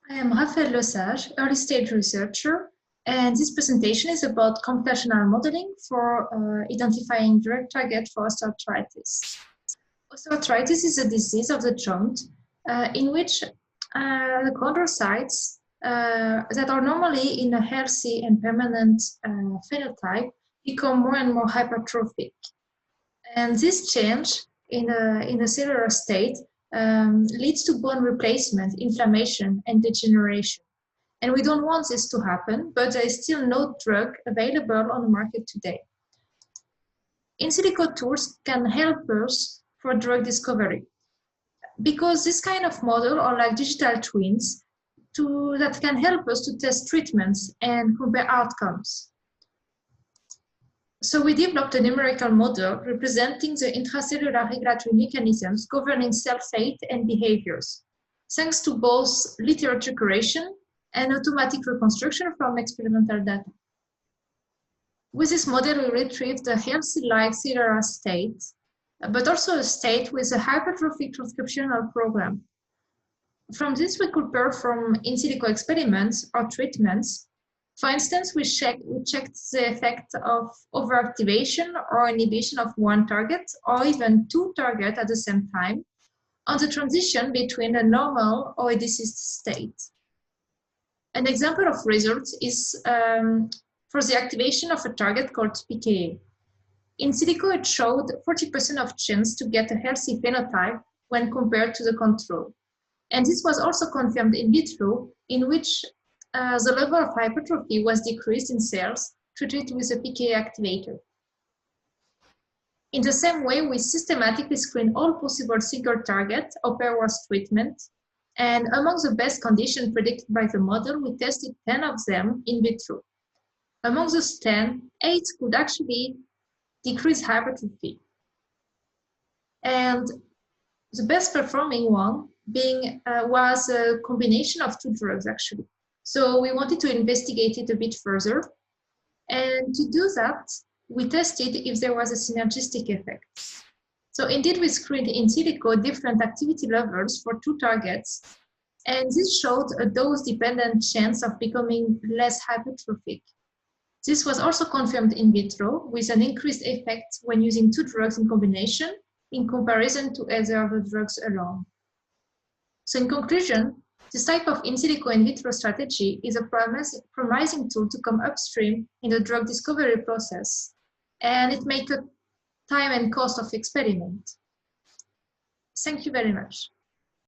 I am Raphaëlle Lesage, early stage researcher, and this presentation is about computational modeling for identifying drug target for osteoarthritis. Osteoarthritis is a disease of the joint in which the chondrocytes that are normally in a healthy and permanent phenotype become more and more hypertrophic. And this change in the cellular state leads to bone replacement, inflammation, and degeneration. And we don't want this to happen, but there is still no drug available on the market today. In silico tools can help us for drug discovery, because this kind of model are like digital twins that can help us to test treatments and compare outcomes. So we developed a numerical model representing the intracellular regulatory mechanisms governing cell fate and behaviors, thanks to both literature curation and automatic reconstruction from experimental data. With this model, we retrieved a healthy-like cellular state, but also a state with a hypertrophic transcriptional program. From this, we could perform in silico experiments or treatments. For instance, we checked the effect of overactivation or inhibition of one target, or even two targets at the same time, on the transition between a normal or a diseased state. An example of results is for the activation of a target called PKA. In silico, it showed 40% of chance to get a healthy phenotype when compared to the control. And this was also confirmed in vitro, in which the level of hypertrophy was decreased in cells treated with a PKA activator. In the same way, we systematically screen all possible single targets or pairwise treatment, and among the best conditions predicted by the model, we tested 10 of them in vitro. Among those 10, 8 could actually decrease hypertrophy. And the best performing one was a combination of two drugs, actually. So we wanted to investigate it a bit further. And to do that, we tested if there was a synergistic effect. So indeed, we screened in silico different activity levels for two targets. And this showed a dose-dependent chance of becoming less hypertrophic. This was also confirmed in vitro with an increased effect when using two drugs in combination in comparison to either of the drugs alone. So in conclusion, this type of in silico in vitro strategy is a promising tool to come upstream in the drug discovery process, and it may cut time and cost of experiment. Thank you very much.